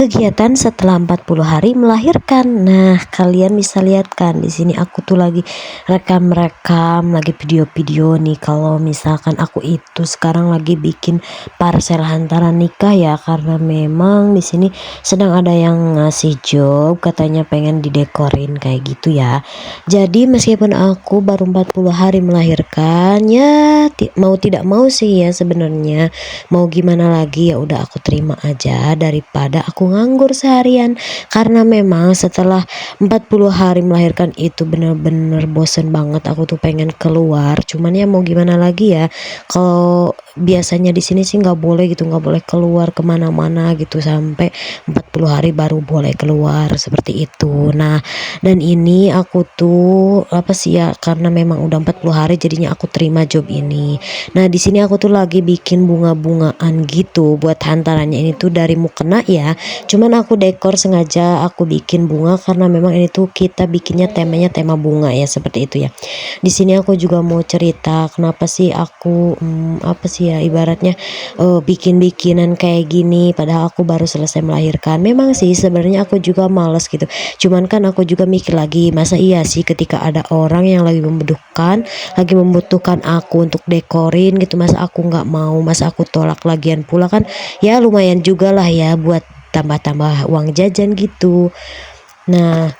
kegiatan setelah 40 hari melahirkan. Nah, kalian bisa lihat kan di sini aku tuh lagi rekam-rekam, lagi video-video nih kalau misalkan aku itu sekarang lagi bikin parsel hantaran nikah ya, karena memang di sini sedang ada yang ngasih job katanya pengen didekorin kayak gitu ya. Jadi meskipun aku baru 40 hari melahirkan ya, mau tidak mau sih ya sebenarnya, mau gimana lagi ya udah aku terima aja daripada aku nganggur seharian, karena memang setelah 40 hari melahirkan itu bener-bener bosen banget, aku tuh pengen keluar, cuman ya mau gimana lagi ya, kalau biasanya di sini sih nggak boleh gitu, nggak boleh keluar kemana-mana gitu sampai 40 hari baru boleh keluar seperti itu. Nah, dan ini aku tuh apa sih ya, karena memang udah 40 hari jadinya aku terima job ini. Nah, di sini aku tuh lagi bikin bunga-bungaan gitu buat hantarannya, ini tuh dari mukena ya. Cuman aku dekor sengaja aku bikin bunga karena memang ini tuh kita bikinnya temanya tema bunga ya, seperti itu ya. Di sini aku juga mau cerita kenapa sih aku apa sih ya ibaratnya bikin-bikinan kayak gini padahal aku baru selesai melahirkan. Memang sih sebenarnya aku juga males gitu. Cuman kan aku juga mikir lagi, masa iya sih ketika ada orang yang lagi membutuhkan aku untuk dekorin gitu, masa aku nggak mau, masa aku tolak, lagian pula kan ya lumayan juga lah ya buat tambah-tambah uang jajan gitu. Nah,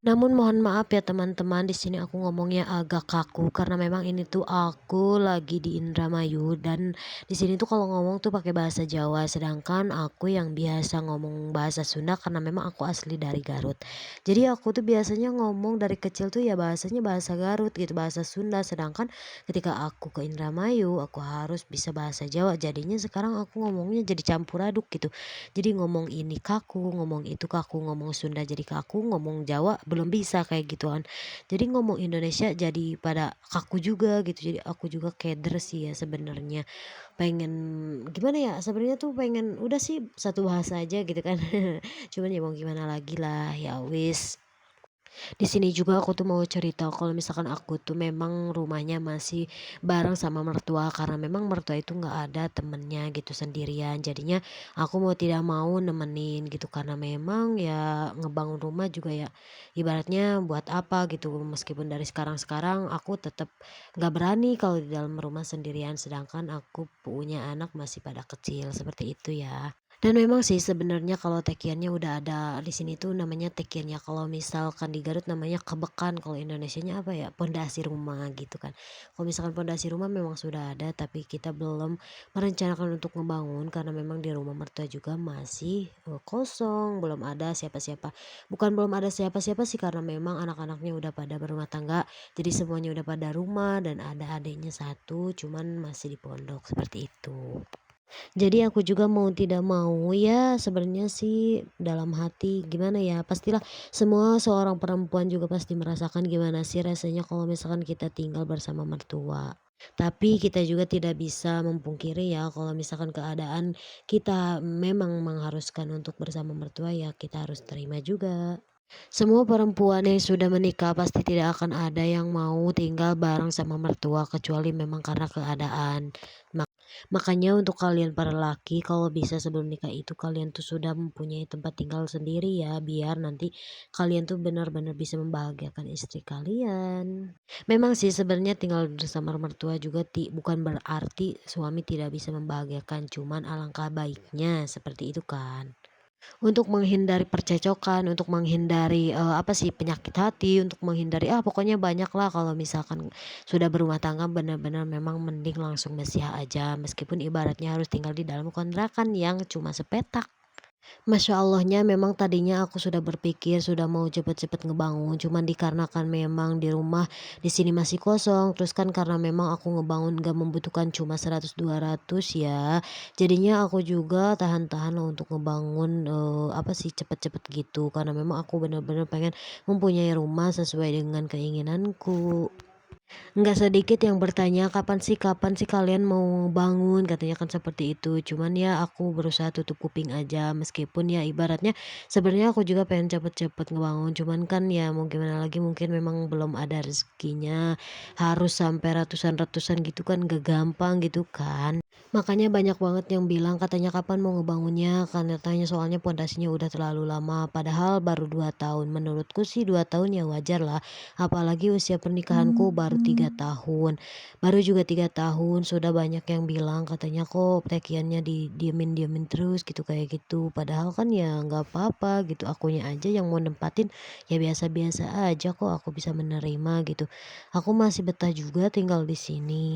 namun mohon maaf ya teman-teman, di sini aku ngomongnya agak kaku karena memang ini tuh aku lagi di Indramayu, dan di sini tuh kalau ngomong tuh pakai bahasa Jawa, sedangkan aku yang biasa ngomong bahasa Sunda karena memang aku asli dari Garut. Jadi aku tuh biasanya ngomong dari kecil tuh ya bahasanya bahasa Garut gitu, bahasa Sunda, sedangkan ketika aku ke Indramayu aku harus bisa bahasa Jawa. Jadinya sekarang aku ngomongnya jadi campur aduk gitu. Jadi ngomong ini kaku, ngomong itu kaku, ngomong Sunda jadi kaku, ngomong Jawa belum bisa kayak gituan. Jadi ngomong Indonesia jadi pada kaku juga gitu. Jadi aku juga keder sih ya sebenarnya. Pengen gimana ya? Sebenarnya tuh pengen udah sih satu bahasa aja gitu kan. Cuman ya mau gimana lagi lah, ya wis. Di sini juga aku tuh mau cerita kalau misalkan aku tuh memang rumahnya masih bareng sama mertua, karena memang mertua itu nggak ada temennya gitu, sendirian. Jadinya aku mau tidak mau nemenin gitu, karena memang ya ngebangun rumah juga ya ibaratnya buat apa gitu, meskipun dari sekarang-sekarang aku tetap nggak berani kalau di dalam rumah sendirian, sedangkan aku punya anak masih pada kecil seperti itu ya. Dan memang sih sebenarnya kalau tekiannya udah ada di sini tuh namanya tekiannya, kalau misalkan di Garut namanya kebekan, kalau Indonesianya apa ya, pondasi rumah gitu kan. Kalau misalkan pondasi rumah memang sudah ada tapi kita belum merencanakan untuk ngebangun karena memang di rumah mertua juga masih kosong, belum ada siapa-siapa. Bukan belum ada siapa-siapa sih, karena memang anak-anaknya udah pada berumah tangga, jadi semuanya udah pada rumah, dan ada adiknya satu cuman masih di pondok seperti itu. Jadi aku juga mau tidak mau ya sebenarnya sih dalam hati gimana ya, pastilah semua seorang perempuan juga pasti merasakan gimana sih rasanya kalau misalkan kita tinggal bersama mertua. Tapi kita juga tidak bisa memungkiri ya kalau misalkan keadaan kita memang mengharuskan untuk bersama mertua, ya kita harus terima juga. Semua perempuan yang sudah menikah pasti tidak akan ada yang mau tinggal bareng sama mertua kecuali memang karena keadaan. Makanya untuk kalian para laki, kalau bisa sebelum nikah itu kalian tuh sudah mempunyai tempat tinggal sendiri ya, biar nanti kalian tuh benar-benar bisa membahagiakan istri kalian. Memang sih sebenarnya tinggal bersama mertua juga bukan berarti suami tidak bisa membahagiakan, cuman alangkah baiknya seperti itu kan. Untuk menghindari percecokan, untuk menghindari, apa sih, penyakit hati, untuk menghindari, pokoknya banyak lah kalau misalkan sudah berumah tangga, benar-benar memang mending langsung mesyah aja, meskipun ibaratnya harus tinggal di dalam kontrakan yang cuma sepetak. Masya Allahnya memang tadinya aku sudah berpikir sudah mau cepet-cepet ngebangun, cuman dikarenakan memang di rumah di sini masih kosong, terus kan karena memang aku ngebangun gak membutuhkan cuma 100-200 ya, jadinya aku juga tahan-tahan lah untuk ngebangun apa sih cepet-cepet gitu, karena memang aku bener-bener pengen mempunyai rumah sesuai dengan keinginanku. Nggak sedikit yang bertanya, kapan sih kalian mau bangun?" Katanya kan seperti itu. Cuman ya aku berusaha tutup kuping aja, meskipun ya ibaratnya sebenarnya aku juga pengen cepet-cepet ngebangun, cuman kan ya mau gimana lagi mungkin memang belum ada rezekinya, harus sampai ratusan-ratusan gitu kan gak gampang gitu kan. Makanya banyak banget yang bilang katanya, "Kapan mau ngebangunnya?" Kan katanya soalnya pondasinya udah terlalu lama, padahal baru 2 tahun. Menurutku sih 2 tahun ya wajar lah, apalagi usia pernikahanku baru 3 tahun. Baru juga 3 tahun sudah banyak yang bilang katanya, "Kok tekiannya didiemin-diemin terus gitu, kayak gitu." Padahal kan ya nggak apa-apa gitu, akunya aja yang mau nempatin ya biasa-biasa aja kok, aku bisa menerima gitu. Aku masih betah juga tinggal di sini.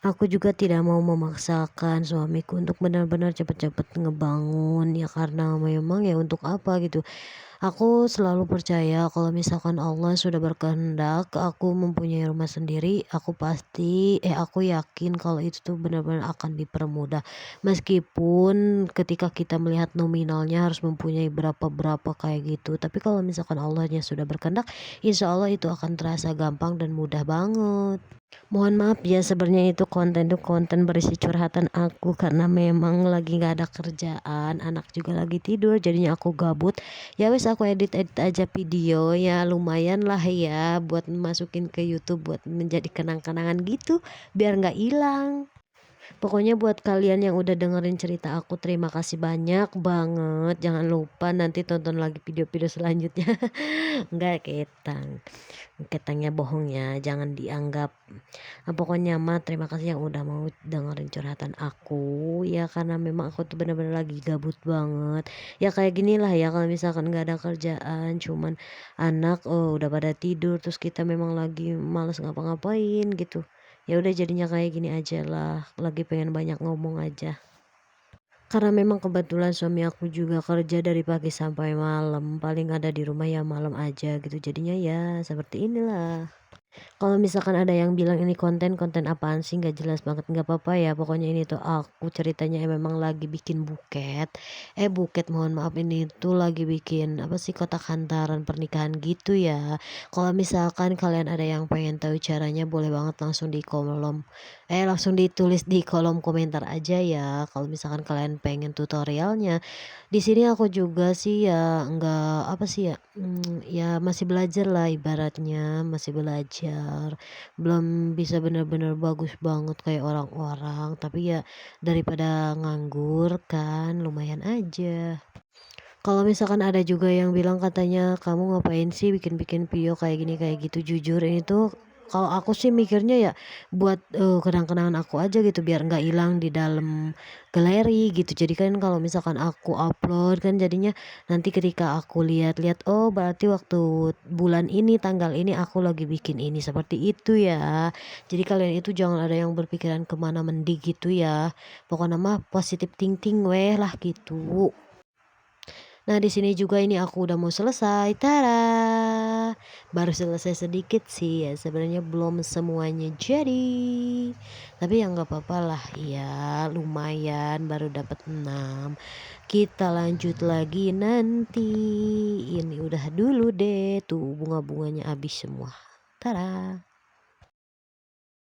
Aku juga tidak mau memaksakan suamiku untuk benar-benar cepat-cepat ngebangun, ya karena memang ya untuk apa gitu. Aku selalu percaya kalau misalkan Allah sudah berkehendak aku mempunyai rumah sendiri, aku yakin kalau itu tuh benar-benar akan dipermudah. Meskipun ketika kita melihat nominalnya harus mempunyai berapa-berapa kayak gitu, tapi kalau misalkan Allahnya sudah berkehendak, insya Allah itu akan terasa gampang dan mudah banget. Mohon maaf ya sebenarnya itu konten berisi curhatan aku karena memang lagi nggak ada kerjaan, anak juga lagi tidur jadinya aku gabut. Ya wes aku edit-edit aja video ya lumayan lah ya buat masukin ke YouTube buat menjadi kenang-kenangan gitu biar nggak hilang. Pokoknya buat kalian yang udah dengerin cerita aku terima kasih banyak banget. Jangan lupa nanti tonton lagi video-video selanjutnya. Enggak ketangnya bohong ya, jangan dianggap. Nah, pokoknya mah terima kasih yang udah mau dengerin curhatan aku ya karena memang aku tuh bener-bener lagi gabut banget. Ya kayak gini lah ya kalau misalkan nggak ada kerjaan, cuman anak udah pada tidur terus kita memang lagi males ngapa-ngapain gitu. Ya udah jadinya kayak gini aja lah, lagi pengen banyak ngomong aja. Karena memang kebetulan suami aku juga kerja dari pagi sampai malam, paling ada di rumah ya malam aja gitu. Jadinya ya seperti inilah. Kalau misalkan ada yang bilang ini konten apaan sih nggak jelas banget, nggak apa-apa ya pokoknya ini tuh aku ceritanya memang lagi bikin buket mohon maaf ini tuh lagi bikin apa sih kotak hantaran pernikahan gitu ya. Kalau misalkan kalian ada yang pengen tahu caranya boleh banget langsung ditulis di kolom komentar aja ya kalau misalkan kalian pengen tutorialnya. Di sini aku juga sih ya enggak apa sih ya, ya masih belajar lah ibaratnya, masih belajar. Belum bisa bener-bener bagus banget kayak orang-orang, tapi ya daripada nganggur kan lumayan aja. Kalau misalkan ada juga yang bilang katanya, "Kamu ngapain sih bikin-bikin video kayak gini, kayak gitu?" Jujur ini tuh kalau aku sih mikirnya ya buat, kenang-kenangan aku aja gitu biar nggak hilang di dalam galeri gitu. Jadi kan kalau misalkan aku upload kan jadinya nanti ketika aku lihat-lihat, "Oh berarti waktu bulan ini, tanggal ini aku lagi bikin ini." Seperti itu ya. Jadi kalian itu jangan ada yang berpikiran kemana mending gitu ya. Pokoknya mah positive thinking weh lah gitu. Nah, di sini juga ini aku udah mau selesai. Tada! Baru selesai sedikit sih ya, sebenarnya belum semuanya jadi. Tapi ya nggak apa-apa lah ya, lumayan baru dapat 6. Kita lanjut lagi nanti. Ini udah dulu deh, tuh bunga-bunganya habis semua. Tada!